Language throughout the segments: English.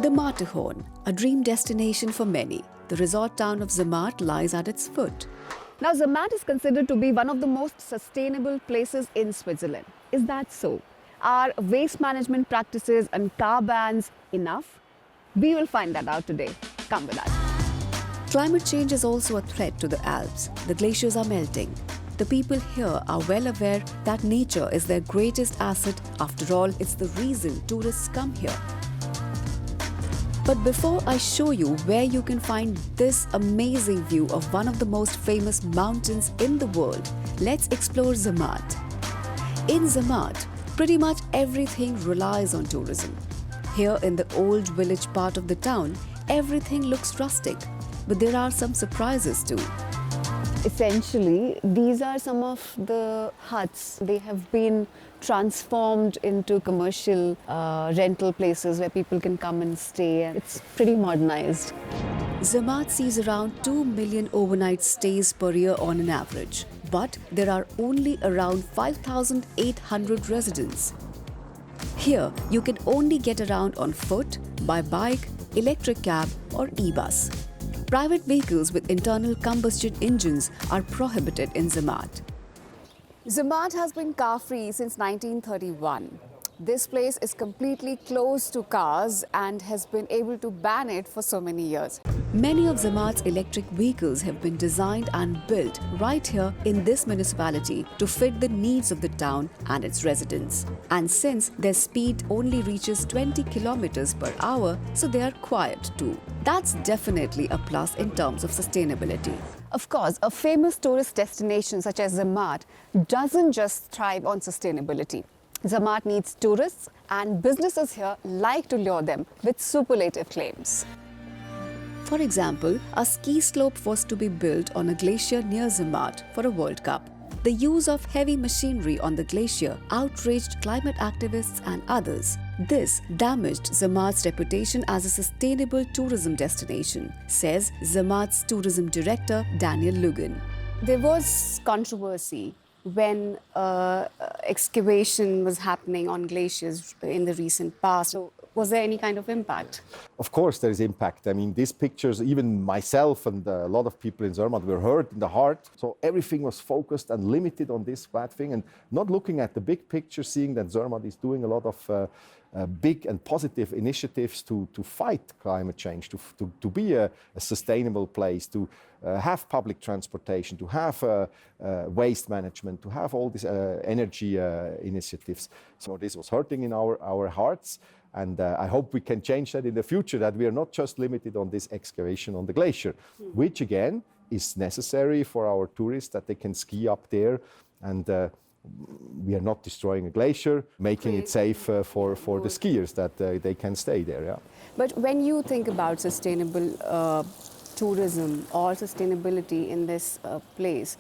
The Matterhorn, a dream destination for many. The resort town of Zermatt lies at its foot. Now, Zermatt is considered to be one of the most sustainable places in Switzerland. Is that so? Are waste management practices and car bans enough? We will find that out today. Come with us. Climate change is also a threat to the Alps. The glaciers are melting. The people here are well aware that nature is their greatest asset. After all, it's the reason tourists come here. But before I show you where you can find this amazing view of one of the most famous mountains in the world, let's explore Zermatt. In Zermatt, pretty much everything relies on tourism. Here in the old village part of the town, everything looks rustic, but there are some surprises too. Essentially, these are some of the huts. They have been transformed into commercial rental places where people can come and stay. It's pretty modernized. Zermatt sees around 2 million overnight stays per year on an average, but there are only around 5,800 residents. Here, you can only get around on foot, by bike, electric cab or e-bus. Private vehicles with internal combustion engines are prohibited in Zermatt. Zermatt has been car-free since 1931. This place is completely closed to cars and has been able to ban it for so many years. Many of Zermatt's electric vehicles have been designed and built right here in this municipality to fit the needs of the town and its residents. And since their speed only reaches 20 kilometers per hour, so they are quiet too. That's definitely a plus in terms of sustainability. Of course, a famous tourist destination such as Zermatt doesn't just thrive on sustainability. Zermatt needs tourists, and businesses here like to lure them with superlative claims. For example, a ski slope was to be built on a glacier near Zermatt for a World Cup. The use of heavy machinery on the glacier outraged climate activists and others. This damaged Zermatt's reputation as a sustainable tourism destination, says Zermatt's tourism director Daniel Lugan. There was controversy when excavation was happening on glaciers in the recent past. So was there any kind of impact? Of course there is impact. I mean, these pictures, even myself and a lot of people in Zermatt were hurt in the heart. So everything was focused and limited on this bad thing and not looking at the big picture, seeing that Zermatt is doing a lot of big and positive initiatives to fight climate change, to be a sustainable place, to have public transportation, to have waste management, to have all these energy initiatives. So this was hurting in our hearts. And I hope we can change that in the future, that we are not just limited on this excavation on the glacier, which again is necessary for our tourists, that they can ski up there. And we are not destroying a glacier, making it safe for the skiers, that they can stay there. Yeah. But when you think about sustainable tourism or sustainability in this place,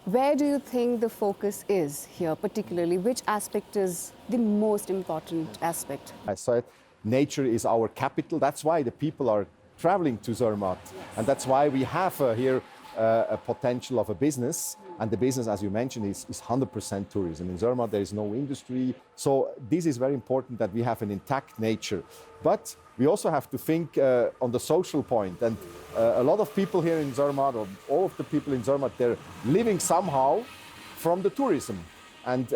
where do you think the focus is here particularly? Which aspect is the most important aspect? I said nature is our capital. That's why the people are traveling to Zermatt. And that's why we have here a potential of a business. And the business, as you mentioned, is 100% tourism. In Zermatt, there is no industry. So this is very important that we have an intact nature. But we also have to think on the social point. And a lot of people here in Zermatt, or all of the people in Zermatt, they're living somehow from the tourism. And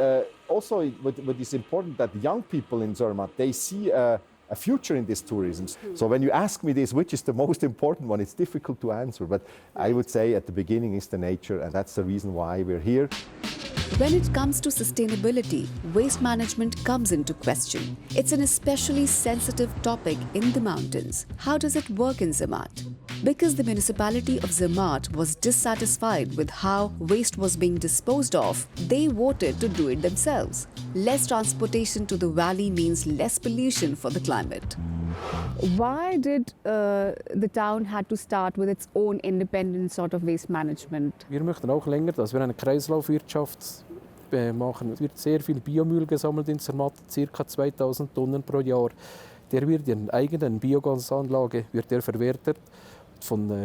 also what is important, that young people in Zermatt, they see a future in this tourism. So when you ask me this, which is the most important one, it's difficult to answer. But I would say at the beginning is the nature, and that's the reason why we're here. When it comes to sustainability, waste management comes into question. It's an especially sensitive topic in the mountains. How does it work in Zermatt? Because the municipality of Zermatt was dissatisfied with how waste was being disposed of, they voted to do it themselves. Less transportation to the valley means less pollution for the climate. Why did the town had to start with its own independent sort of waste management? Wir möchten auch länger, dass wir eine Kreislaufwirtschaft machen. Es wird sehr viel Biomüll gesammelt in Zermatt, ca. 2000 Tonnen pro Jahr. Der wird in einer eigenen Biogasanlage verwertet.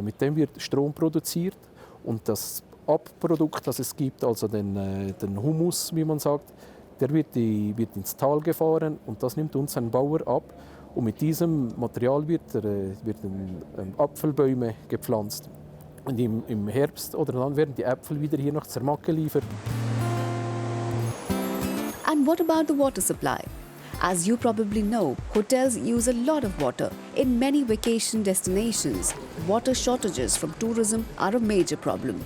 Mit dem wird Strom produziert und das Abprodukt, das es gibt, also den Humus, wie man sagt, der wird ins Tal gefahren und das nimmt uns ein Bauer ab Und mit diesem Material werden Apfelbäume gepflanzt. Und im Herbst oder dann werden die Äpfel wieder hier nach Zermatt geliefert. And what about the water supply? As you probably know, hotels use a lot of water. In many vacation destinations, water shortages from tourism are a major problem.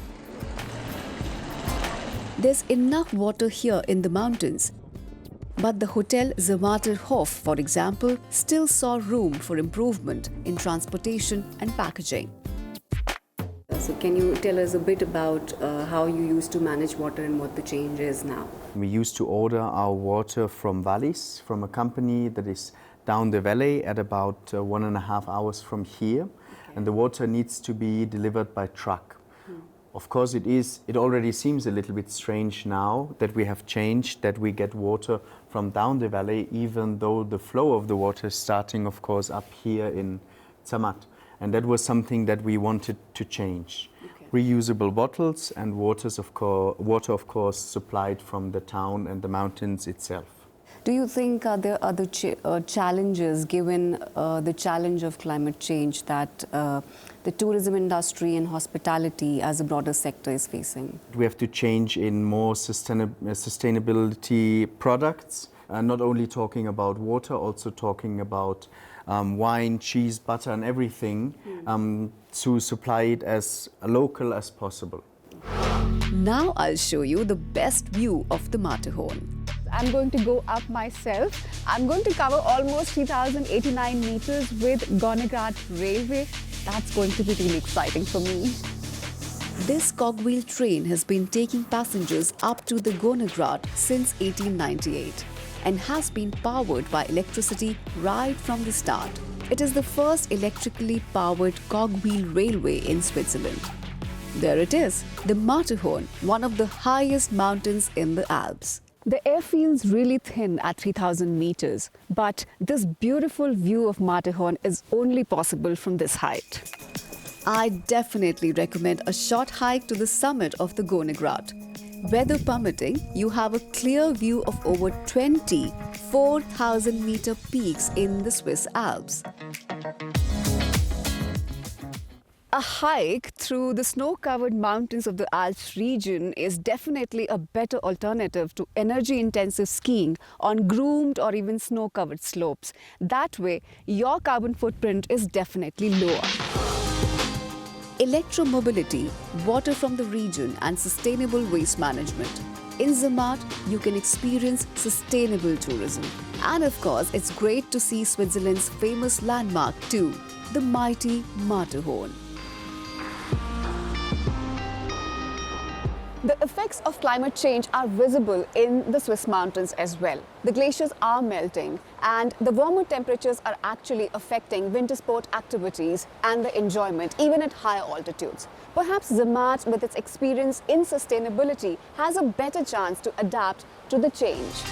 There's enough water here in the mountains. But the Hotel Zermatter Hof, for example, still saw room for improvement in transportation and packaging. So can you tell us a bit about how you used to manage water and what the change is now? We used to order our water from Wallis, from a company that is down the valley at about 1.5 hours from here. Okay. And the water needs to be delivered by truck. Of course, it already seems a little bit strange now that we have changed, that we get water from down the valley, even though the flow of the water is starting, of course, up here in Zermatt. And that was something that we wanted to change. Okay. Reusable bottles and water, of course, supplied from the town and the mountains itself. Do you think there are other challenges, given the challenge of climate change, that the tourism industry and hospitality as a broader sector is facing? We have to change in more sustainability products, not only talking about water, also talking about wine, cheese, butter and everything, to supply it as local as possible. Now I'll show you the best view of the Matterhorn. I'm going to go up myself. I'm going to cover almost 3,089 meters with Gornergrat Railway. That's going to be really exciting for me. This cogwheel train has been taking passengers up to the Gornergrat since 1898 and has been powered by electricity right from the start. It is the first electrically powered cogwheel railway in Switzerland. There it is, the Matterhorn, one of the highest mountains in the Alps. The air feels really thin at 3,000 meters, but this beautiful view of Matterhorn is only possible from this height. I definitely recommend a short hike to the summit of the Gornergrat. Weather permitting, you have a clear view of over 20 4,000-meter peaks in the Swiss Alps. A hike through the snow-covered mountains of the Alps region is definitely a better alternative to energy-intensive skiing on groomed or even snow-covered slopes. That way, your carbon footprint is definitely lower. Electromobility, water from the region and sustainable waste management. In Zermatt, you can experience sustainable tourism. And of course, it's great to see Switzerland's famous landmark too, the mighty Matterhorn. The effects of climate change are visible in the Swiss mountains as well. The glaciers are melting and the warmer temperatures are actually affecting winter sport activities and the enjoyment even at higher altitudes. Perhaps Zermatt, with its experience in sustainability, has a better chance to adapt to the change.